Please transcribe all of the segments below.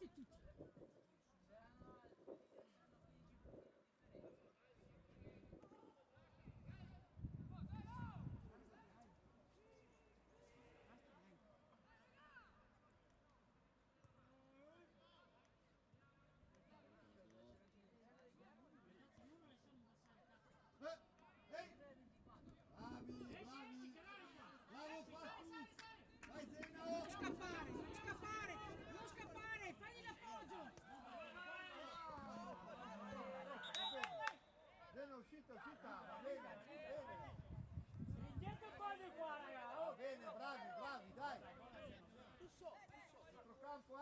Fate tutti. Non scappare, fagli l'appoggio. Bene, uscita, va bene. Indietro poi qua, raga. Va bene, bravi, dai. Centrocampo,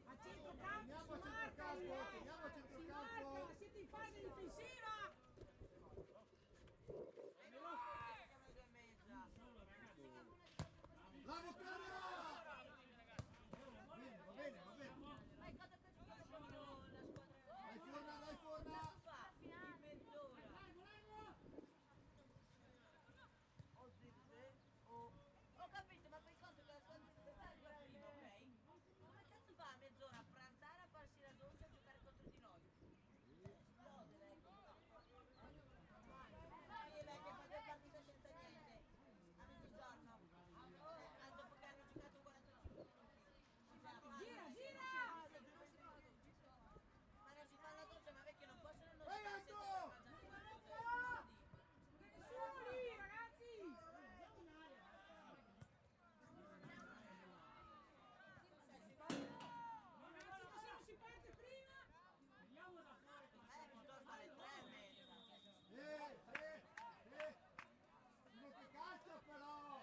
A centrocampo, Teniamo a centrocampo. Siete in fase difensiva. Bravo Carlo! Va bene. Dai forna! Ho capito, ma fai conto che la squadra avversaria è quella prima, ok? Come cazzo fa a mezz'ora a pranzare, a farsi la doccia, a giocare contro di noi? Lode lei contro. Lei che fa 2 partite senza niente, a mezzogiorno, dopo che hanno giocato 45 minuti. Gira! Ma non si fa la doccia, ma vecchio non possono non Vai, giocare senza Anto! che facciano la doccia. Nessuno lì, ragazzi. Ragazzi, se non si parte prima. Andiamo da fuori. Piuttosto alle 3:30. Uno che calcia però!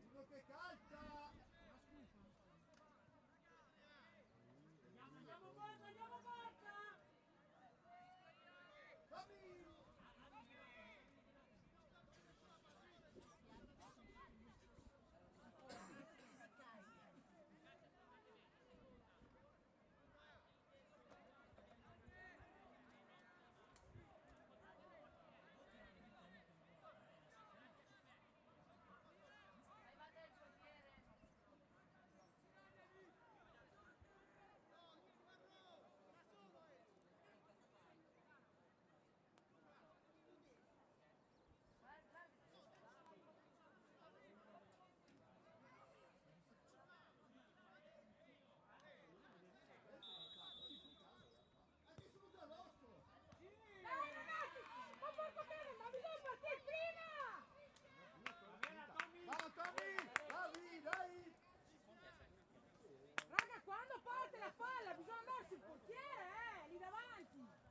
Uno che calcia! Andiamo porta! Dammi! Dai, ragazzi, ma porca bene, ma bisogna partire prima. Bravo Tommy! Bravi, dai! Raga, quando parte la palla bisogna andare sul portiere, lì davanti.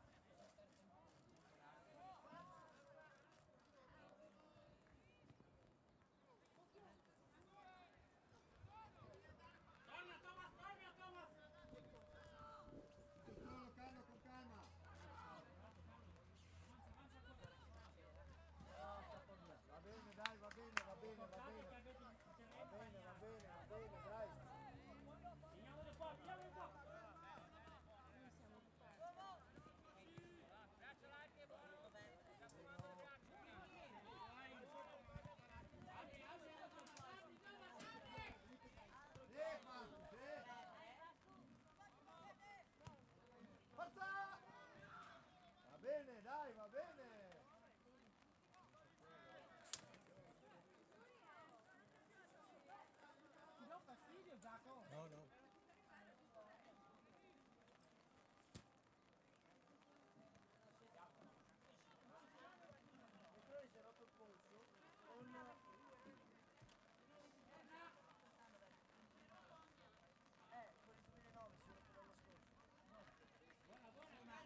Torna, Carlo, con calma! Va bene, dai, va bene, dai! Veniamo qua. Forza! Va bene, dai, va bene! Ti do fastidio, Zacco? No. Si è rotto il polso con... con il 2009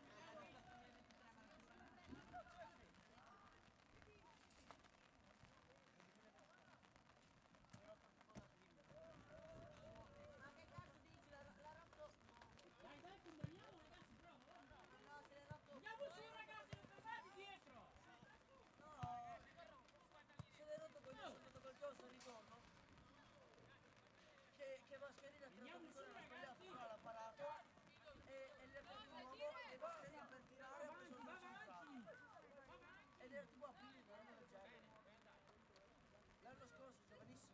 si è rotto l'anno scorso. Ma che cazzo dici? L'ha rotto? Dai, combiniamo, ragazzi, bravo. No, se l'è rotto. Andiamo su, ragazzi, non fermati dietro. No, se l'è rotto col corso al ritorno. Che Mascherina per l'ha parato e gli ha fatto un uomo e Mascherina per tirare ha preso il calcio in faccia. Ed era tipo aprile, una roba del genere. L'anno scorso, giovanissimo.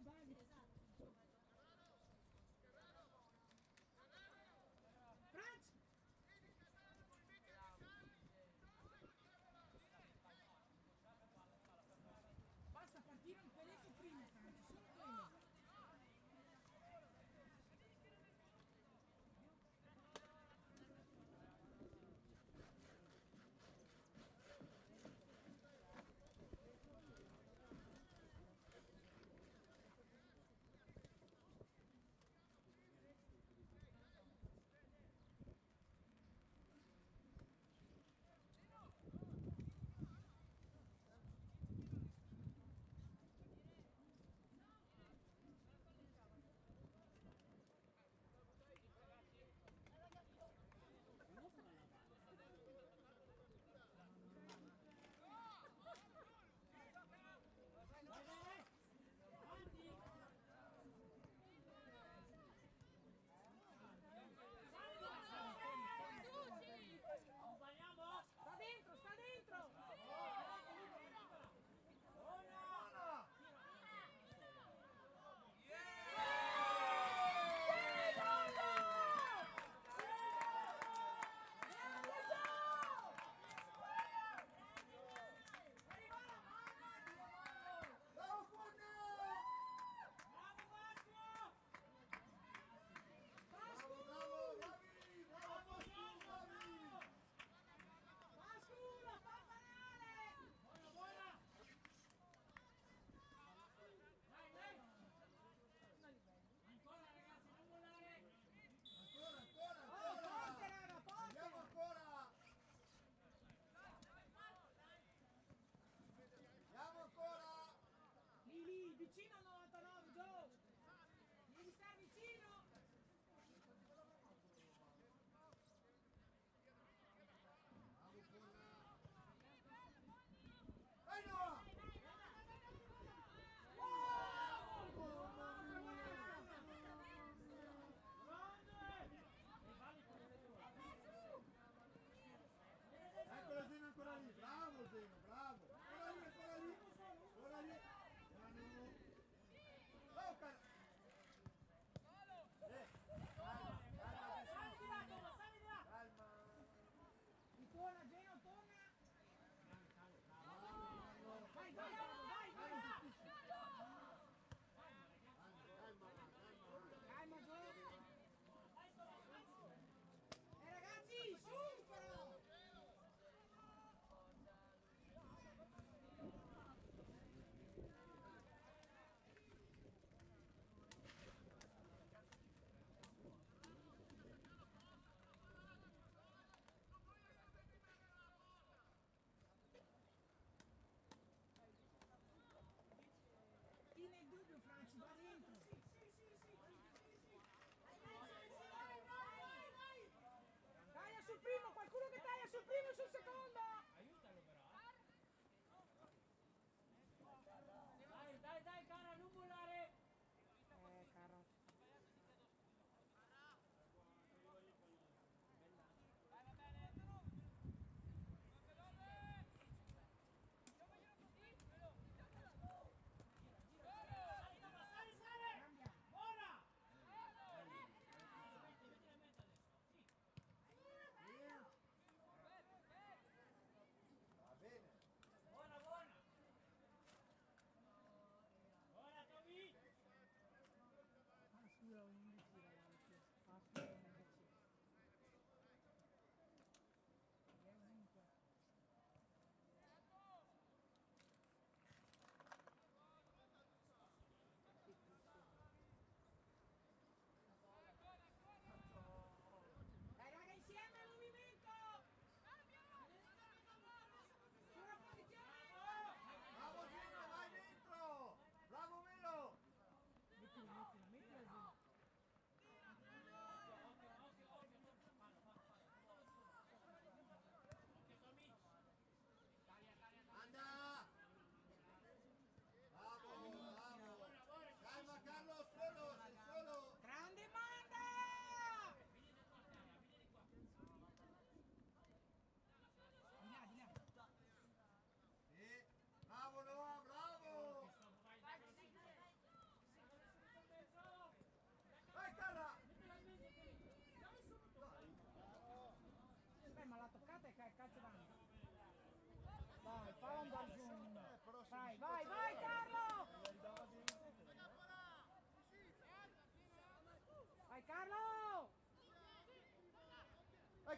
Francia. Basta partire un peletto prima, Francia, solo quello.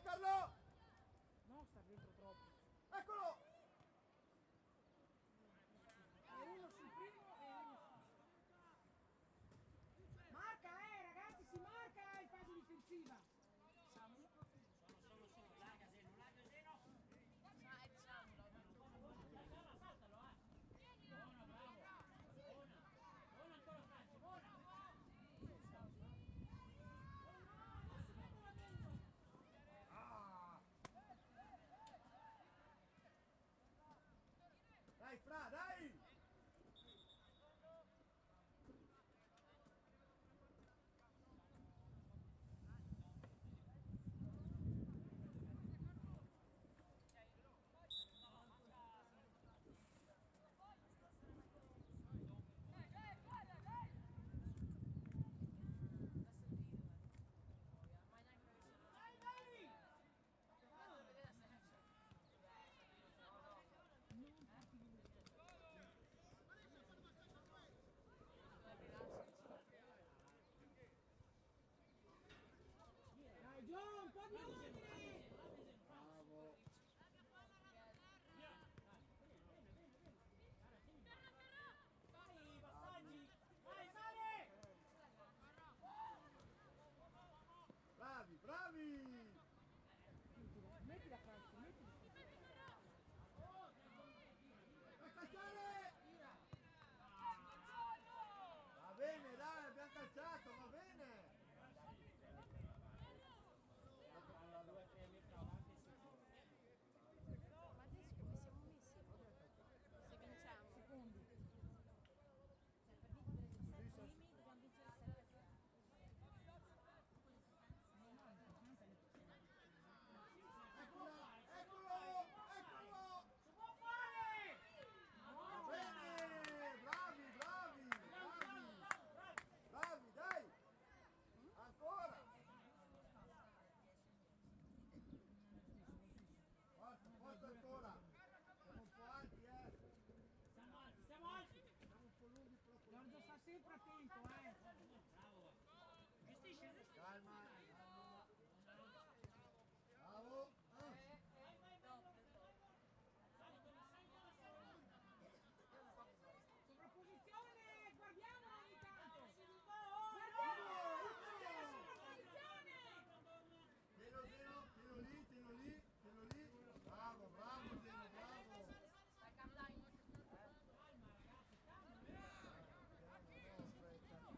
Carlo! Non sta dentro troppo. Eccolo! E uno sul primo e uno sul... Marca, ragazzi, si marca in fase difensiva. Larga Zeno, larga Zeno. Saltalo, Buona, bravo. Buona. Buona ancora Franci, buona. Ah! Dai, Fra, dai! Dai, John, un po' di ordine. Bravo! Vai, passaggi. Vai, sale. Bravi, bravi! Metti la calcio, metti la Vai, calciare! Va bene, dai, abbiamo calciato, va bene! Ma adesso come siamo messi? Se vinciamo. secondi. Eccolo, eccolo, eccolo! Si può fare. Va bene, bravi, bravi, bravi! Bravi, dai! Ancora! Forza, forza ancora! Siamo un po' alti, Siamo alti, siamo alti. Siamo un po' lunghi proprio. Giorgio sta sempre attento, Bravo. Gestisci, gestisci. Calma, calma. Bravo! Sovrapposizione, guardiamo ogni tanto. Guardiamo. Sovrapposizione. Tienilo, tienilo lì, tienilo lì, tienilo lì. Bravo, bravo, Zeno, bravo. Dai, Carlo, dai. No, aspetta.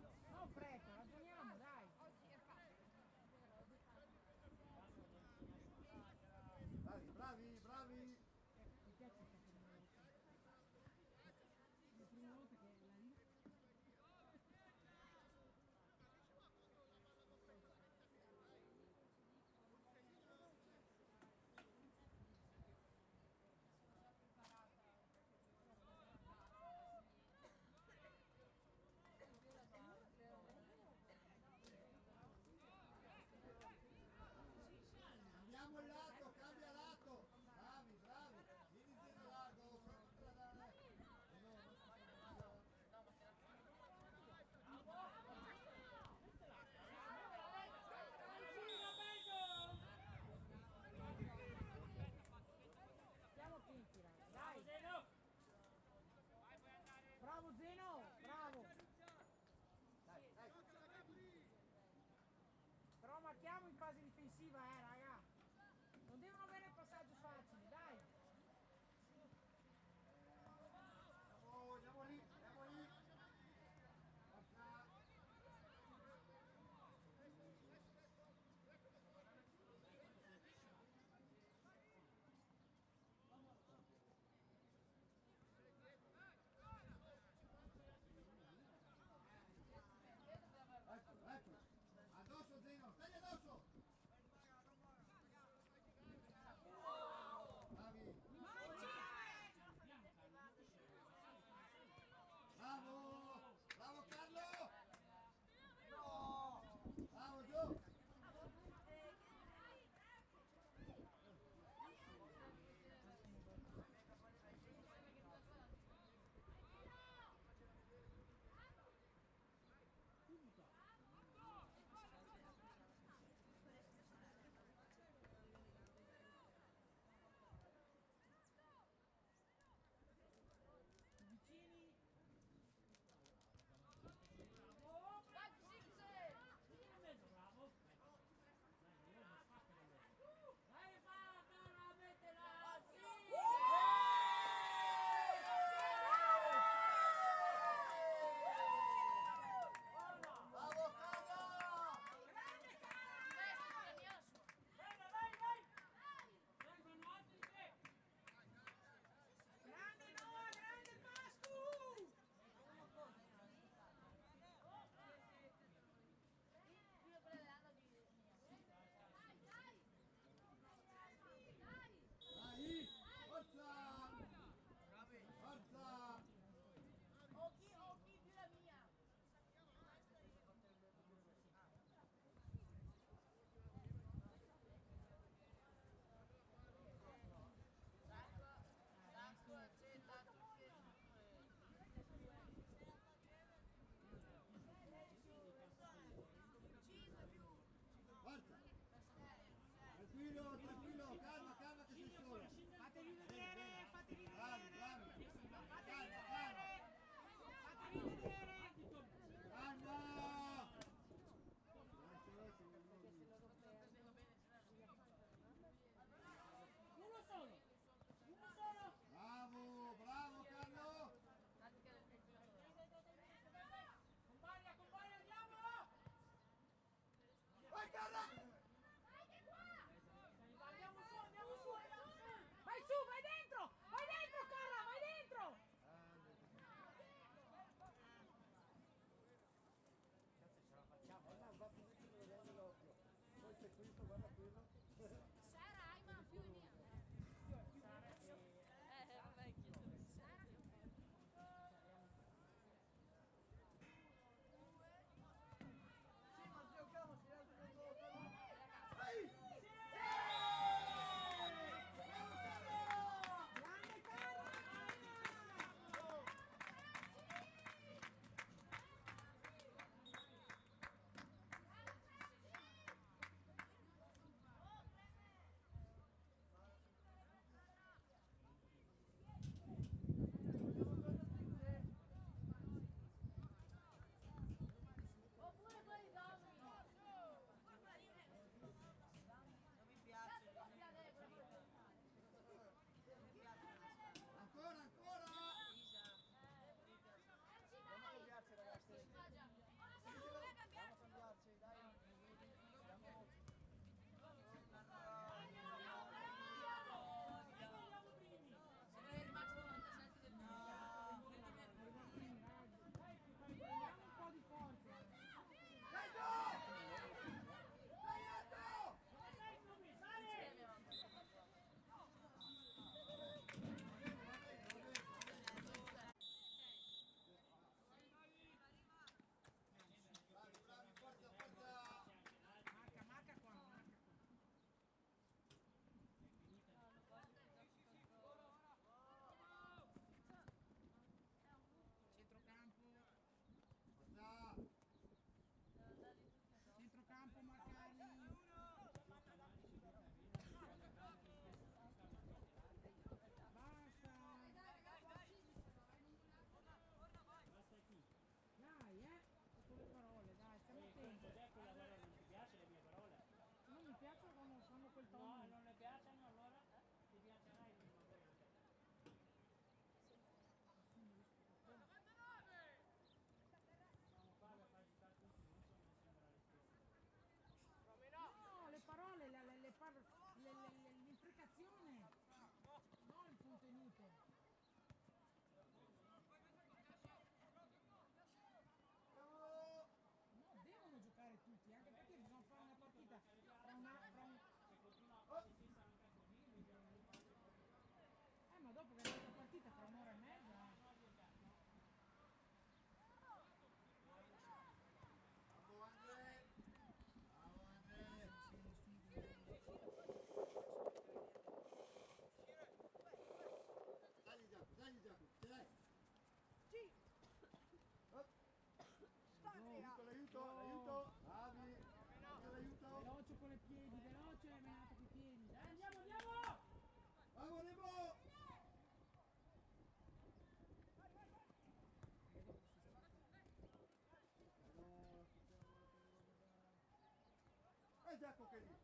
Giacomo che lì.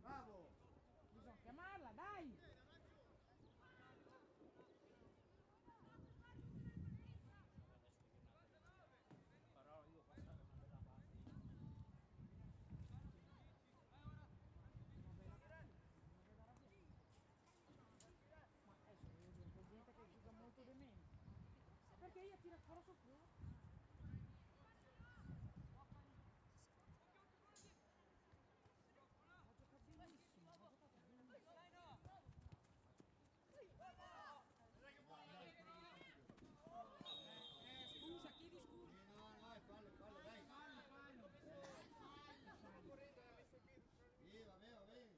Bravo. Bisogna chiamarla, dai! Però io passare una bella parte. Ma adesso voglio dire, c'è gente che gioca molto demente. Perché io tiro fuori su più? Ho giocato benissimo, ho giocato benissimo. Scusa, chiedi scusa. No, no, fallo, fallo, dai. Fallo, fallo. Sì, va bene, va bene.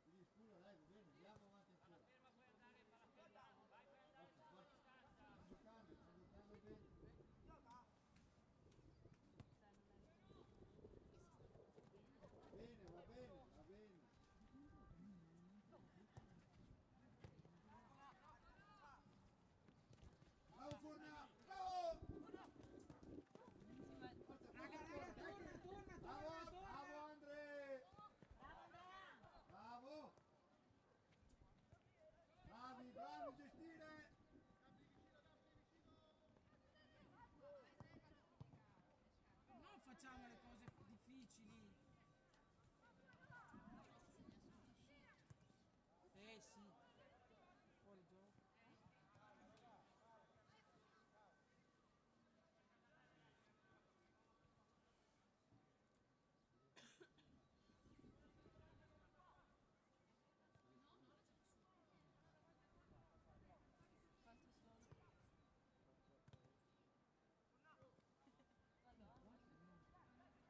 Chiedi scusa, dai, va bene, andiamo avanti ancora. Forza, forza. Stanno giocando bene. Bene, va bene, va bene. Bravo Forna! Bravo! Forza, Raga, forza, raga, dai. torna, Bravo, torna, torna. bravo Andre! Bravo, Andrea. Bravo! Bravi, bravi gestire! Non facciamo le cose difficili. Sì. Fuori gioco. Quanto sono? No, quattro no.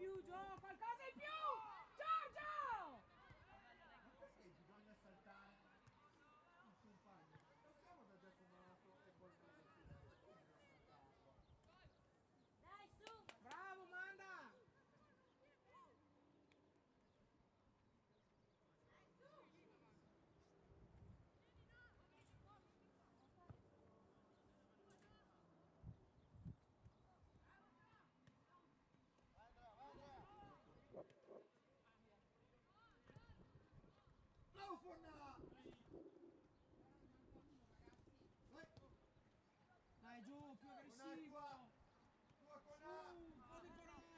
più, Gio, qualcosa in più! Giorgio! Ma perché bisogna saltare il compagno? Non siamo da Giacomato e Borghese, come da saltarlo? Dai, su! Bravo, Manda! Bravo Forna! Vai, Dai, Gio, più con aggressivo! acqua! Tua con A! Un po' di coraggio!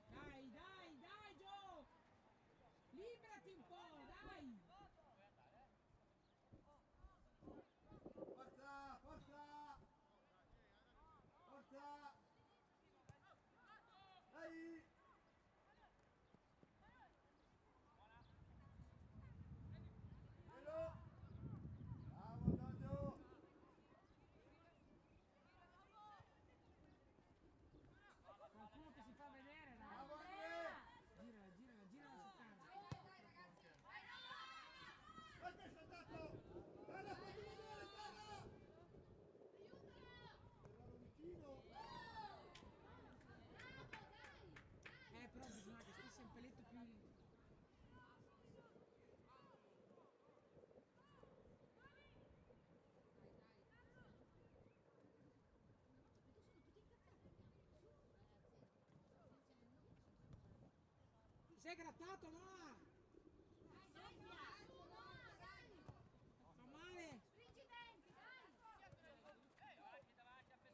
Dai, dai, dai, Gio! Liberati un po', dai! Forza, forza! Forza! Dai! Velo! Bravo Giorgio! Qualcuno che si fa vedere, dai! Bravo Andrea! Girala, girala, girala su carta! Dai che è saltato! Guarda, fatti vedere, guarda! Erano vicino! Però bisogna che stesse un peletto più... Ti sei grattato, Noah? Fa male?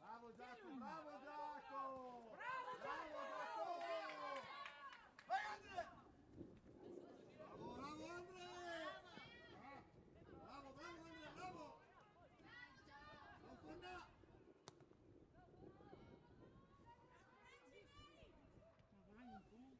Bravo Giacomo, bravo Giacomo! Bravo, Bravo Giacomo! Vai Andre! Bravo, bravo Andre! Bravo, bravo Andre, bravo! Non Forna! Ma vai un po'.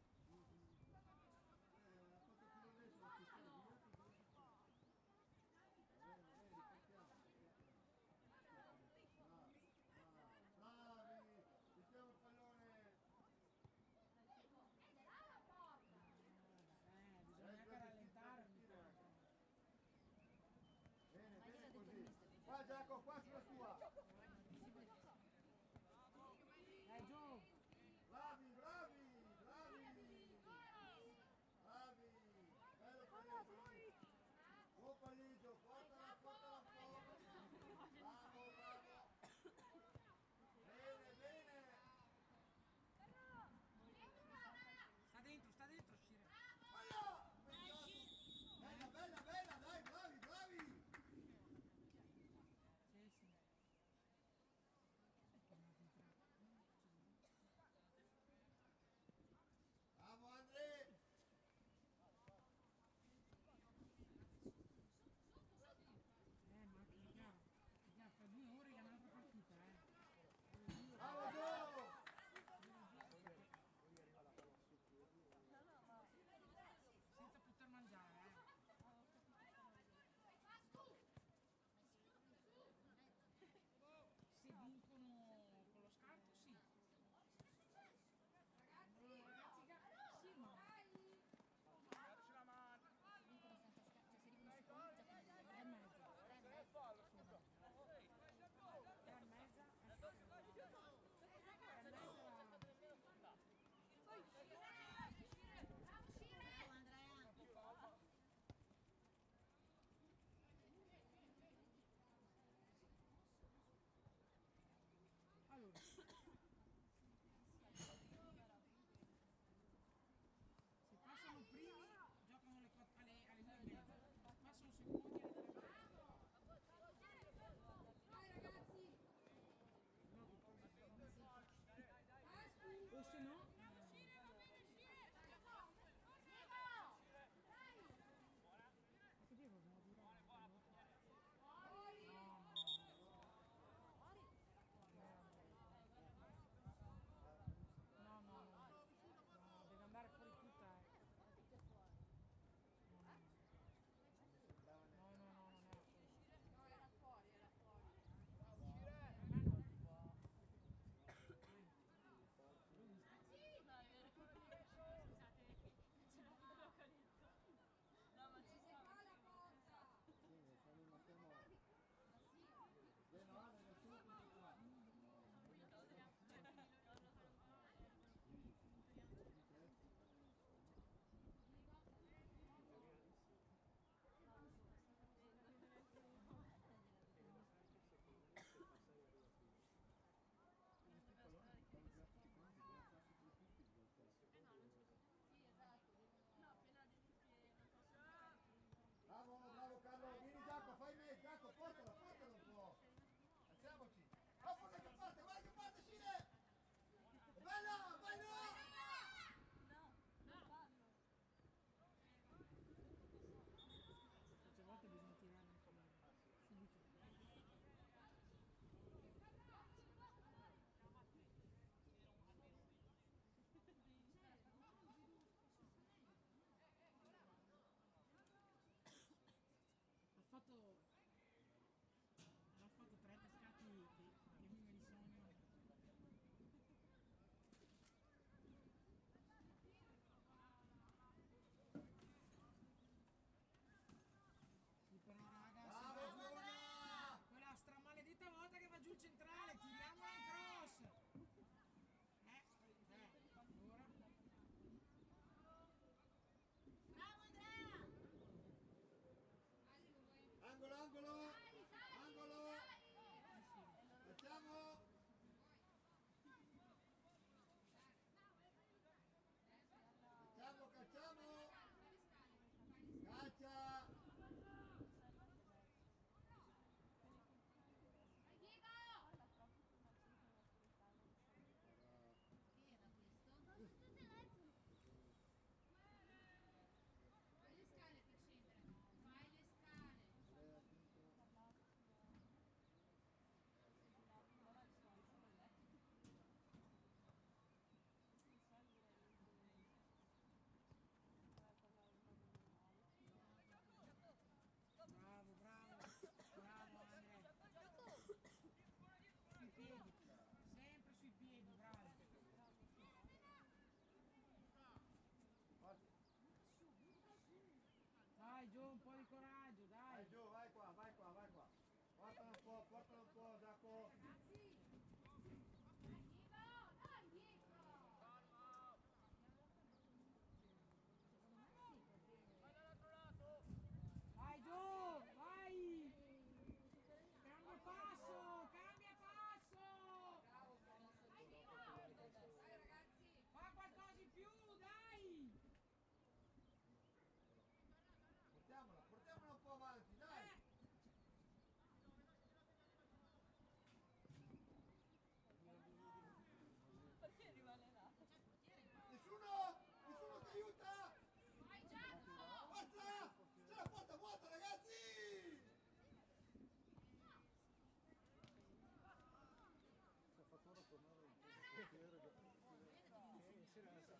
Grande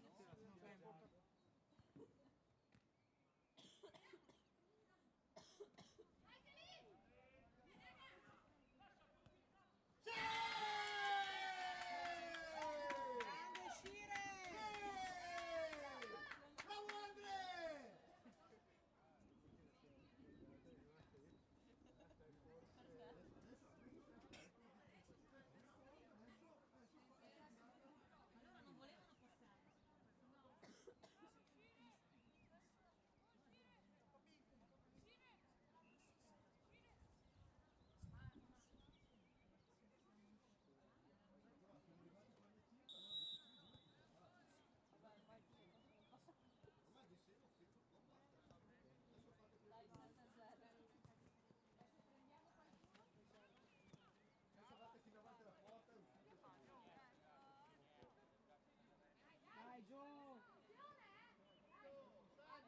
Scire! Bravo Andre! Adesso fate fino avanti alla porta e uscite. Dai, Gio! Dentro qua.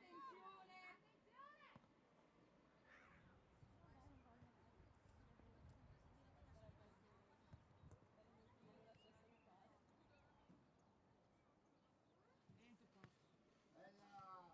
Bella!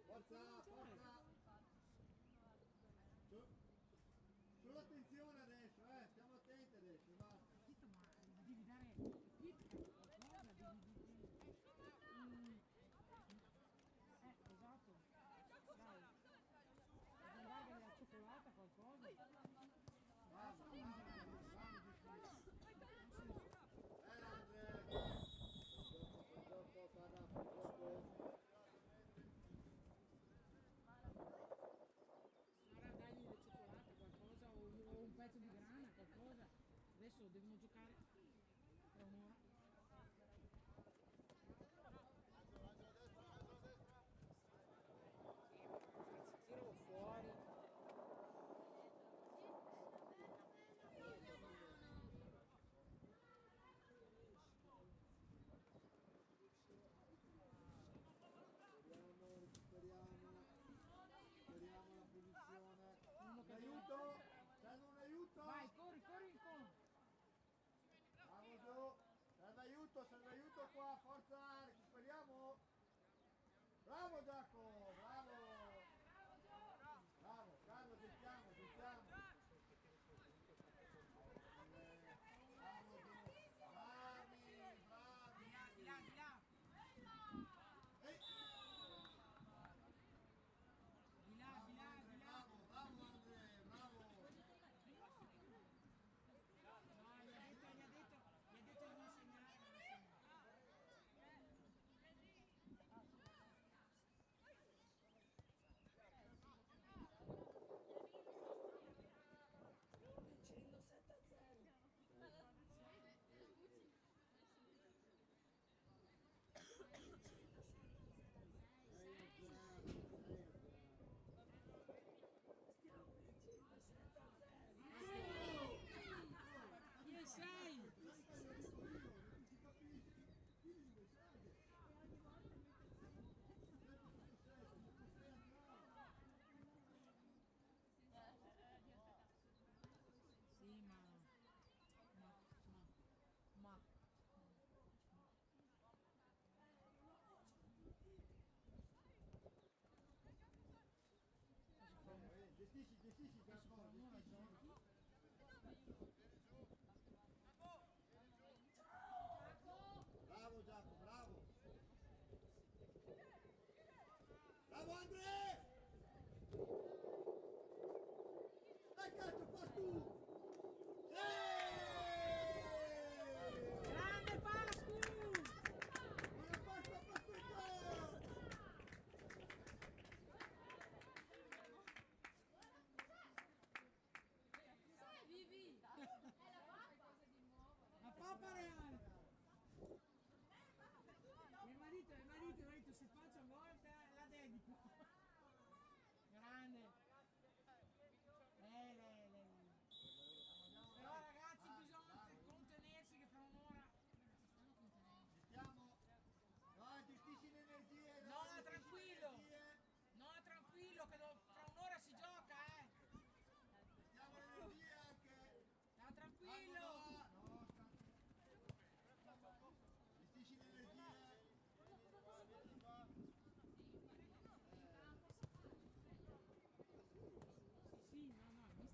Forza, forza! Sull'attenzione adesso, stiamo attenti adesso, basta. Capito, ma devi dare feedback, qualcosa, esatto. Dai. Devi dargli la cioccolata, qualcosa. Bravo, bravo, Andre! Gioco, Parafo, gioco. Allora dagli le cioccolate, qualcosa, o un pezzo di grana, qualcosa. Adesso devono giocare tra un'ora. Tiralo fuori. Recuperiamo la posizione. Uno Un che aiuto? Serve un aiuto? Vai, corri, corri, corri. Bravo Gio. Serve aiuto qua, forza, recuperiamo. Bravo Giacomo, bravo. Bravo, Carlo, gestiamo, gestiamo. Bravo Gio. Bravi, bravi. Di là, di là. Ehi. Di là, di là, di là. Bravo Andre, bravo. No, gli ha detto di non segnare. Vincendo 7-0. Stiamo vincendo 7-0. Chi sei? Sì, ma. Gestisci, Giacomo, gestisci. Bravo Giacomo, bravo.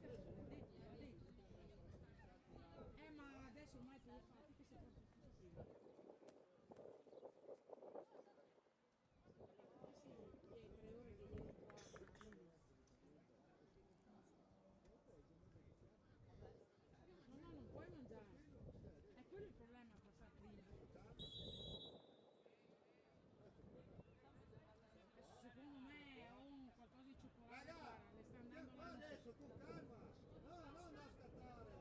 l'ha detto, l'ha detto. Ma adesso ormai te lo fatti che sei troppo prima. Sì, ieri 3 ore che ieri qua, quindi. No, no, non puoi mangiare. È quello il problema, passare prima. Adesso secondo me è qualcosa di cioccolato, Raga, guarda, le sta andando qua avanti. adesso con calma. No, no, non scattare.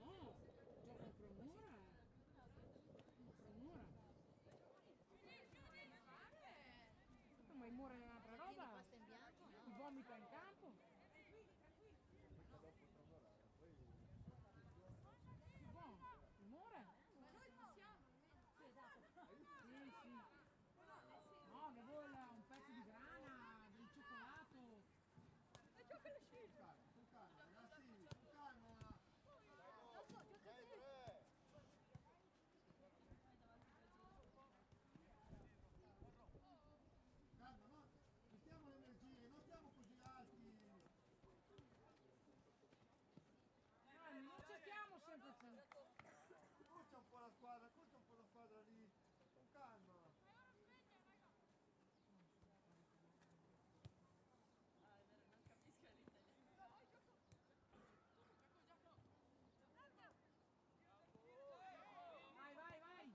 No, gioco fra un'ora. Fra un'ora. Ma il muro è un'altra roba. Pasta in bianco? Ti vomita in campo. Che buono. Il muro? Sì, esatto. Sì, sì. No, che vuole un pezzo di grana, del cioccolato. Con calma, ragazzi, con calma. Calma, no? Mettiamo le energie, non siamo così alti. Non cerchiamo sempre. Concia un po' la squadra lì. Con calma. Vai, vai, vai.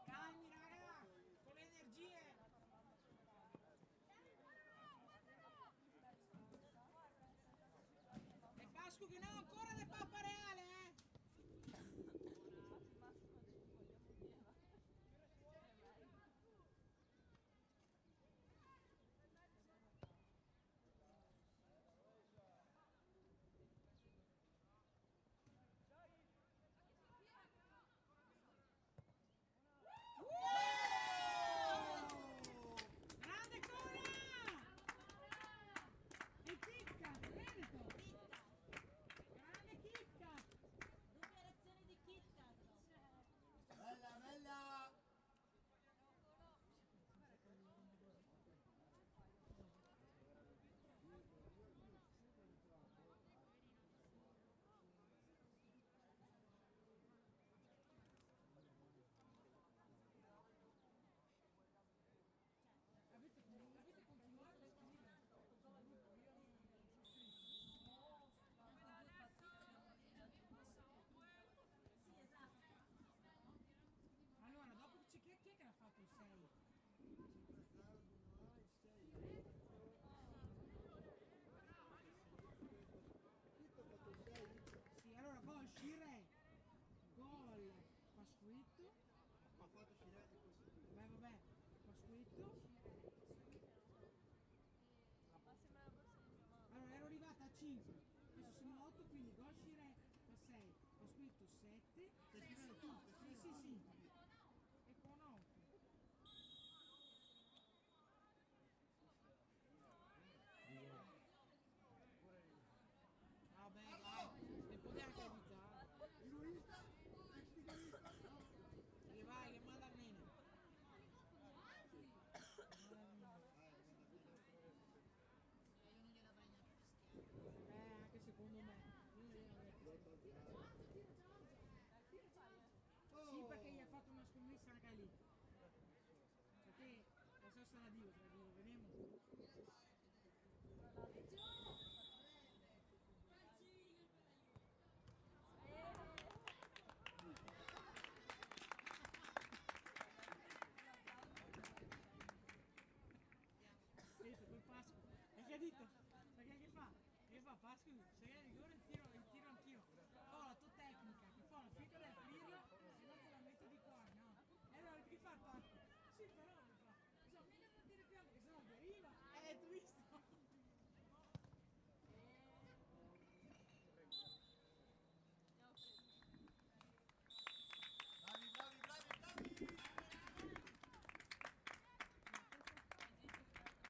Calmi, raga, con le energie. E Pasco che no, ancora del pappa reale, Grande Cora! E Kit Kat, Veneto! Grande Kit Kat! Doppia reazione di Kit Kat. Bella, bella. Avete continuato a scrivere? Allora, dopo chi è che l'ha fatto il 6? Sì, allora gol Scire, gol Pasquetto, Ha fatto Sciretti questo qui. vabbè, Pasquetto. Allora ero arrivata a 5, adesso siamo a 8, quindi gol Scire fa 6, Pasquetto 7. Stai scrivendo tu? Sì, sì, sì. E con 8. Vabbè, vai, ne puoi anche evitare. Iluista? Ex finalista? No. Che vai, che manda meno. Anche secondo me. Sì, perché gli ha fatto una scommessa anche lì. Perché la stessa la dico, vedremo.